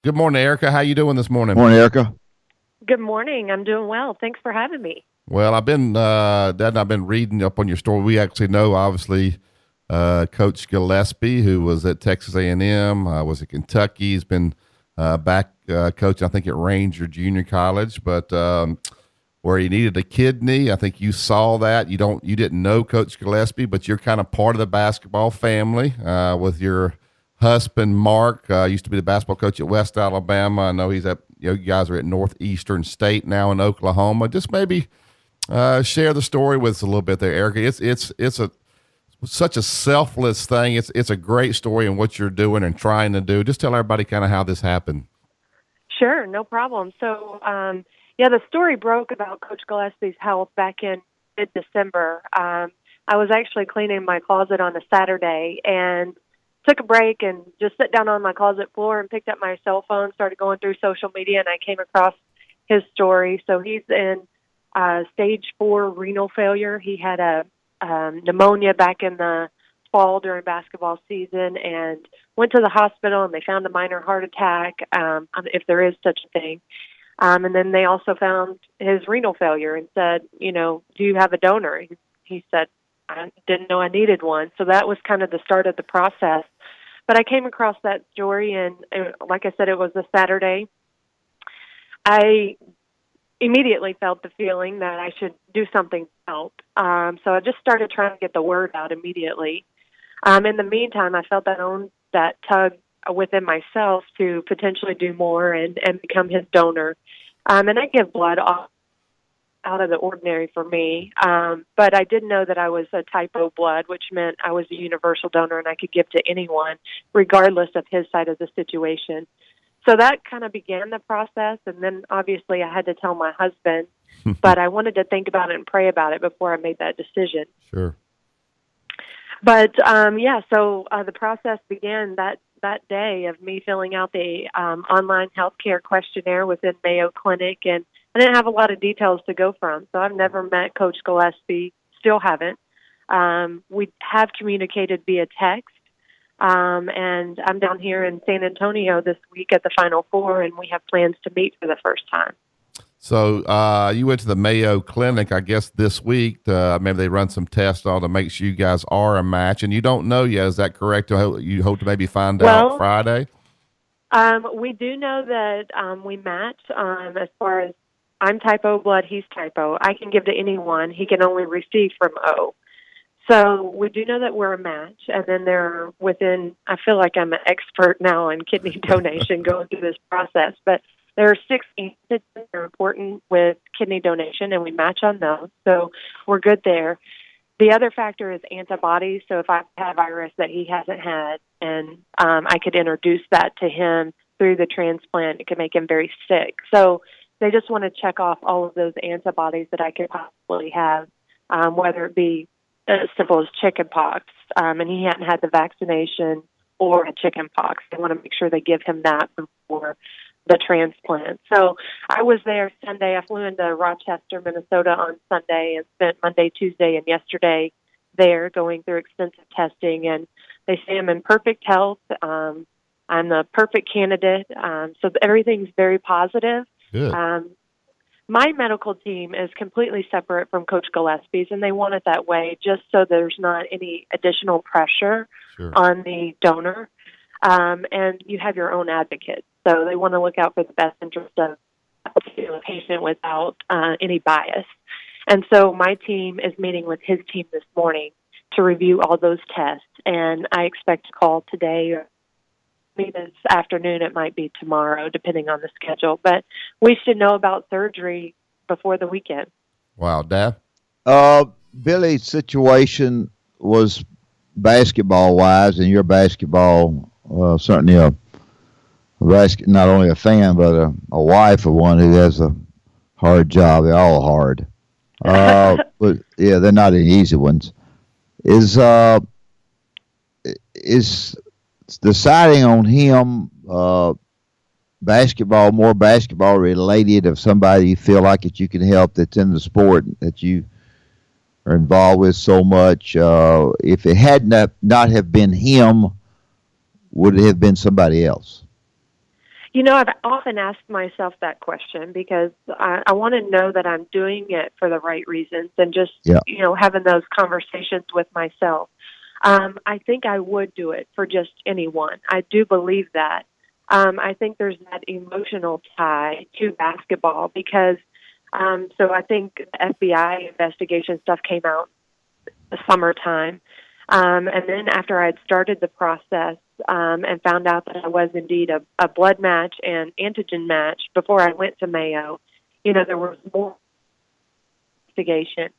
Good morning, Erica. How you doing this morning? Morning, Erica. Good morning. I'm doing well. Thanks for having me. Well, Dad and I've been reading up on your story. We actually know, obviously, Coach Gillespie, who was at Texas A&M, was at Kentucky. He's been back coaching, I think, at Ranger Junior College, but where he needed a kidney. I think you saw that. You didn't know Coach Gillespie, but you're kind of part of the basketball family with your husband, Mark. Used to be the basketball coach at West Alabama. I know you guys are at Northeastern State now in Oklahoma. Just maybe share the story with us a little bit there, Erica. It's such a selfless thing. It's a great story in what you're doing and trying to do. Just tell everybody kind of how this happened. Sure, no problem. So, the story broke about Coach Gillespie's health back in mid-December. I was actually cleaning my closet on a Saturday and took a break and just sat down on my closet floor and picked up my cell phone, started going through social media, and I came across his story. So he's in stage 4 renal failure. He had a pneumonia back in the fall during basketball season and went to the hospital, and they found a minor heart attack, if there is such a thing. And then they also found his renal failure and said, do you have a donor? He said, I didn't know I needed one. So that was kind of the start of the process. But I came across that story, and like I said, it was a Saturday. I immediately felt the feeling that I should do something to help. So I just started trying to get the word out immediately. In the meantime, I felt that tug within myself to potentially do more and become his donor. And I give blood out of the ordinary for me. But I did know that I was a type O blood, which meant I was a universal donor and I could give to anyone, regardless of his side of the situation. So that kind of began the process. And then obviously I had to tell my husband, but I wanted to think about it and pray about it before I made that decision. Sure. But so the process began that day of me filling out the online healthcare questionnaire within Mayo Clinic, and I didn't have a lot of details to go from. So I've never met Coach Gillespie, still haven't. We have communicated via text, and I'm down here in San Antonio this week at the Final Four, and we have plans to meet for the first time. So you went to the Mayo Clinic, I guess, this week. Maybe they run some tests on to make sure you guys are a match, and you don't know yet. Is that correct? You hope to maybe find out Friday? We do know that we match as far as I'm type O blood, he's type O. I can give to anyone. He can only receive from O. So we do know that we're a match, and then I feel like I'm an expert now in kidney donation going through this process, but there are 6 antigens that are important with kidney donation, and we match on those, so we're good there. The other factor is antibodies, so if I've had a virus that he hasn't had, and I could introduce that to him through the transplant, it could make him very sick. So they just want to check off all of those antibodies that I could possibly have, whether it be as simple as chicken pox, and he hadn't had the vaccination or a chicken pox. They want to make sure they give him that before the transplant. So I was there Sunday. I flew into Rochester, Minnesota on Sunday and spent Monday, Tuesday, and yesterday there going through extensive testing. And they say I'm in perfect health. I'm the perfect candidate. So everything's very positive. Good. My medical team is completely separate from Coach Gillespie's, and they want it that way just so there's not any additional pressure on the donor. And you have your own advocate. So they want to look out for the best interest of the patient without any bias. And so my team is meeting with his team this morning to review all those tests. And I expect to call today or maybe this afternoon. It might be tomorrow, depending on the schedule. But we should know about surgery before the weekend. Wow, Dad? Billy's situation was basketball-wise, and your basketball, certainly not only a fan, but a wife of one who has a hard job. They're all hard. But, yeah, they're not any easy ones. Is deciding on him more basketball related, of somebody you feel like that you can help that's in the sport that you are involved with so much? If it had not have been him, would it have been somebody else? I've often asked myself that question because I want to know that I'm doing it for the right reasons and just, Yeah. having those conversations with myself. I think I would do it for just anyone. I do believe that. I think there's that emotional tie to basketball because, so I think the FBI investigation stuff came out the summertime. And then after I had started the process and found out that I was indeed a blood match and antigen match before I went to Mayo, there was more investigation.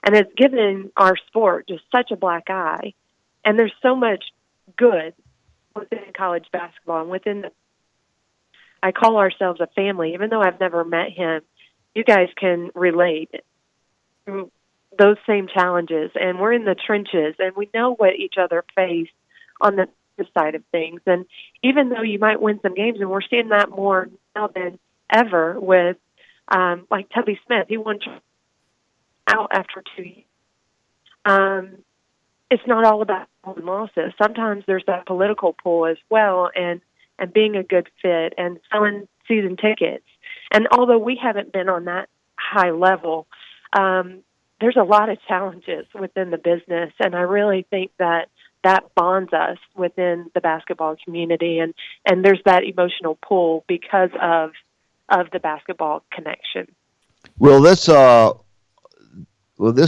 And it's given our sport just such a black eye. And there's so much good within college basketball and I call ourselves a family. Even though I've never met him, you guys can relate to those same challenges. And we're in the trenches, and we know what each other face on the side of things. And even though you might win some games, and we're seeing that more now than ever with, like Tubby Smith, he won out after 2 years. It's not all about wins and losses. Sometimes there's that political pull as well, and being a good fit and selling season tickets. And although we haven't been on that high level, there's a lot of challenges within the business, and I really think that bonds us within the basketball community, and there's that emotional pull because of the basketball connection. Will this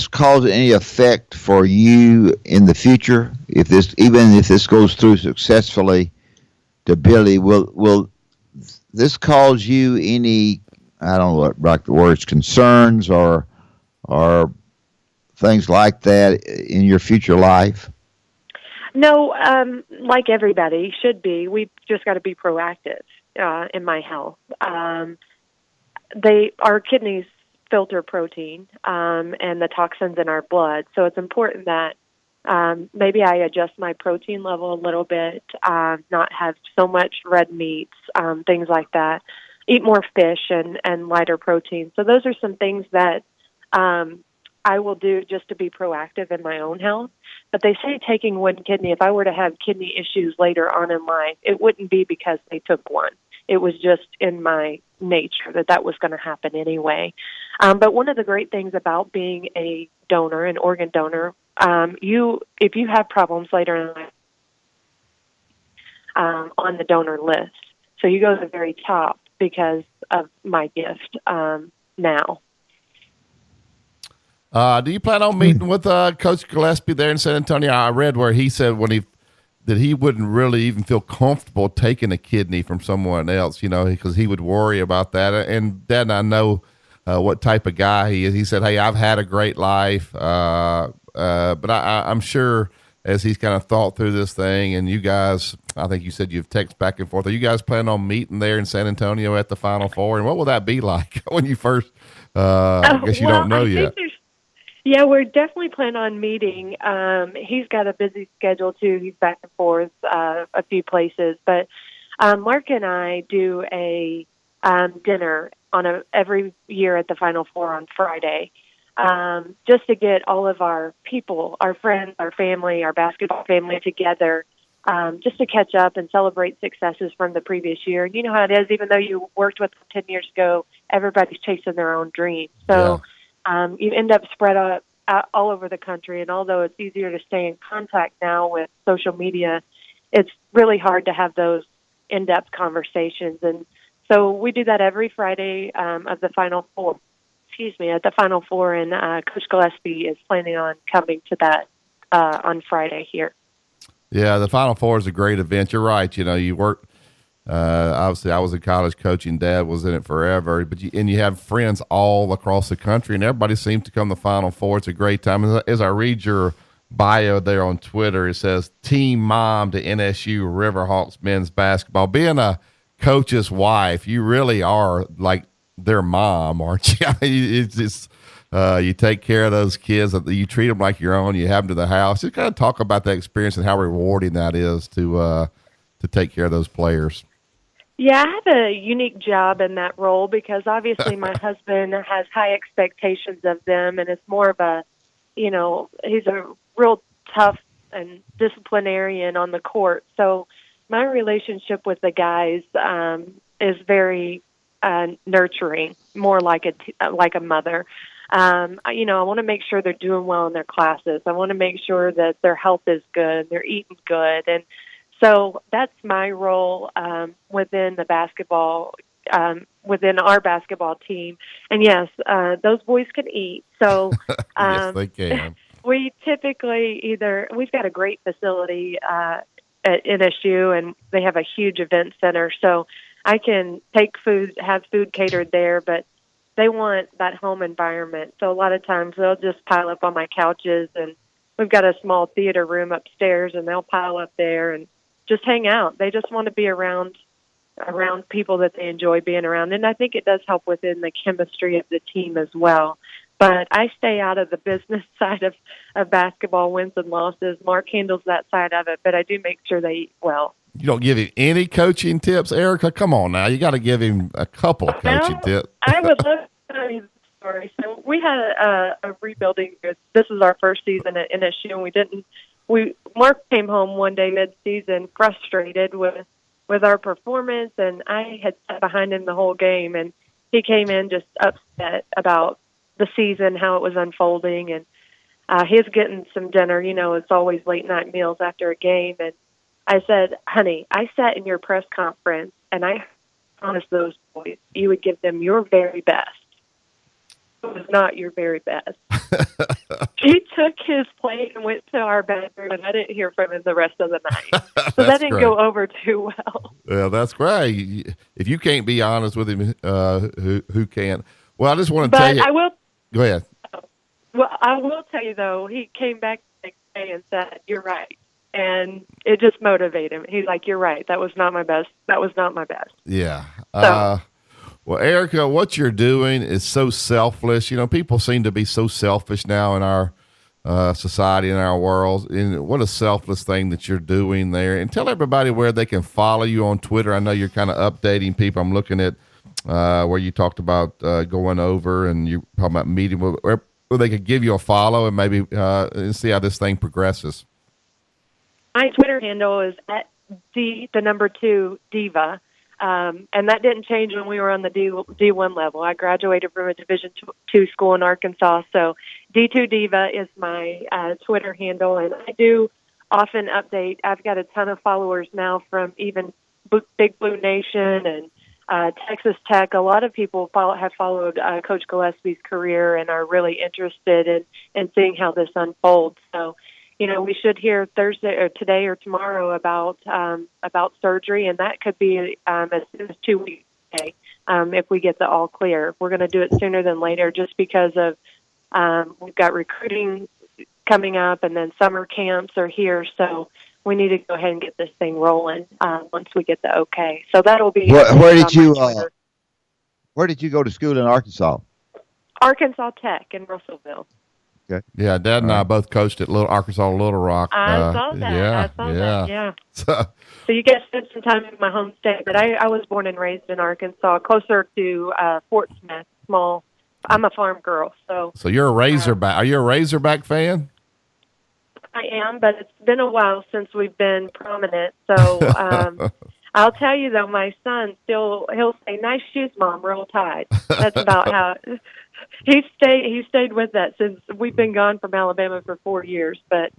cause any effect for you in the future? Even if this goes through successfully to Billy, will this cause you any, I don't know what like the words, concerns or things like that in your future life? No, like everybody should be. We've just got to be proactive in my health. Our kidneys filter protein and the toxins in our blood, so it's important that maybe I adjust my protein level a little bit, not have so much red meats, things like that. Eat more fish and lighter protein. So those are some things that I will do just to be proactive in my own health. But they say taking one kidney, if I were to have kidney issues later on in life, it wouldn't be because they took one. It was just in my nature that was going to happen anyway. But one of the great things about being a donor, an organ donor, if you have problems later in life, on the donor list. So you go to the very top because of my gift now. Do you plan on meeting with Coach Gillespie there in San Antonio? I read where he said that he wouldn't really even feel comfortable taking a kidney from someone else, because he would worry about that. And then I know what type of guy he is. He said, "Hey, I've had a great life, but I'm sure as he's kind of thought through this thing, and you guys, I think you said you've texted back and forth. Are you guys planning on meeting there in San Antonio at the Final Four? And what will that be like when you first? I guess you don't know yet." Yeah, we're definitely planning on meeting. He's got a busy schedule too. He's back and forth a few places, but Mark and I do a dinner every year at the Final Four on Friday, just to get all of our people, our friends, our family, our basketball family together, just to catch up and celebrate successes from the previous year. You know how it is. Even though you worked with them 10 years ago, everybody's chasing their own dreams. So. Yeah. You end up spread out all over the country, and although it's easier to stay in contact now with social media, it's really hard to have those in-depth conversations. And so we do that every Friday of the Final Four. At the Final Four, and Coach Gillespie is planning on coming to that on Friday here. Yeah, the Final Four is a great event. You're right. You work. Obviously, I was in college coaching. Dad was in it forever, but you have friends all across the country, and everybody seems to come to the Final Four. It's a great time. As I read your bio there on Twitter, it says "Team Mom to NSU Riverhawks men's basketball." Being a coach's wife, you really are like their mom, aren't you? I mean, it's just you take care of those kids. You treat them like your own. You have them to the house. Just kind of talk about that experience and how rewarding that is to take care of those players. Yeah, I have a unique job in that role because obviously my husband has high expectations of them, and it's more of a, he's a real tough and disciplinarian on the court. So my relationship with the guys is very nurturing, more like a mother. I want to make sure they're doing well in their classes. I want to make sure that their health is good, they're eating good, and so that's my role within the basketball, within our basketball team. And yes, those boys can eat. So yes, they can. We typically we've got a great facility at NSU, and they have a huge event center. So I can have food catered there, but they want that home environment. So a lot of times they'll just pile up on my couches, and we've got a small theater room upstairs, and they'll pile up there and just hang out. They just want to be around people that they enjoy being around. And I think it does help within the chemistry of the team as well. But I stay out of the business side of basketball, wins and losses. Mark handles that side of it, but I do make sure they eat well. You don't give him any coaching tips, Ericka? Come on now. You got to give him a couple of coaching tips. I would love to tell you the story. So we had a rebuilding. This was our first season at NSU, and Mark came home one day mid-season frustrated with our performance, and I had sat behind him the whole game, and he came in just upset about the season, how it was unfolding, and he's getting some dinner. It's always late-night meals after a game, and I said, honey, I sat in your press conference, and I promised those boys you would give them your very best. It was not your very best. He took his plate and went to our bedroom, and I didn't hear from him the rest of the night. So that didn't go over too well. Yeah, that's great. If you can't be honest with him, who can? Well, I just want to tell you. I will. Go ahead. Well, I will tell you, though, he came back the next day and said, you're right. And it just motivated him. He's like, you're right. That was not my best. That was not my best. Yeah. So, well, Ericka, what you're doing is so selfless. People seem to be so selfish now in our society, in our world. And what a selfless thing that you're doing there. And tell everybody where they can follow you on Twitter. I know you're kind of updating people. I'm looking at where you talked about going over, and you talking about meeting where they could give you a follow and maybe and see how this thing progresses. My Twitter handle is at the number 2 diva. And that didn't change when we were on the D1 level. I graduated from a Division II school in Arkansas, so D2 Diva is my Twitter handle, and I do often update. I've got a ton of followers now from even Big Blue Nation and Texas Tech. A lot of people have followed Coach Gillespie's career and are really interested in seeing how this unfolds. So, we should hear Thursday or today or tomorrow about surgery, and that could be as soon as 2 weeks away if we get the all clear. We're going to do it sooner than later just because of we've got recruiting coming up, and then summer camps are here, so we need to go ahead and get this thing rolling once we get the okay. So that'll be. Where did you go to school in Arkansas? Arkansas Tech in Russellville. Okay. Yeah, Dad and I both coached at Arkansas Little Rock. I saw that. Yeah, I saw that. Yeah. So you guys spent some time in my home state, but I was born and raised in Arkansas, closer to Fort Smith. Small. I'm a farm girl, so. So you're a Razorback. Are you a Razorback fan? I am, but it's been a while since we've been prominent. So I'll tell you though, my son he'll say, "Nice shoes, Mom. Roll Tide." That's about how. He stayed with that since we've been gone from Alabama for 4 years, but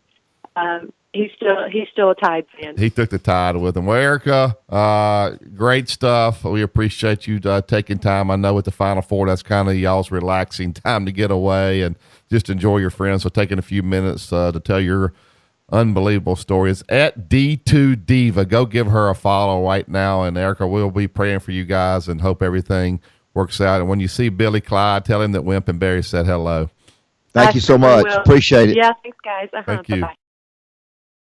he's still a Tide fan. He took the Tide with him. Well, Ericka, great stuff. We appreciate you taking time. I know with the Final Four, that's kind of y'all's relaxing time to get away and just enjoy your friends. So taking a few minutes to tell your unbelievable story. It's at D2 Diva. Go give her a follow right now. And Ericka, we'll be praying for you guys and hope everything works out. And when you see Billy Clyde, tell him that Wimp and Barry said hello. Thank you so much. Appreciate it. Yeah, thanks, guys. Thank you. Bye-bye.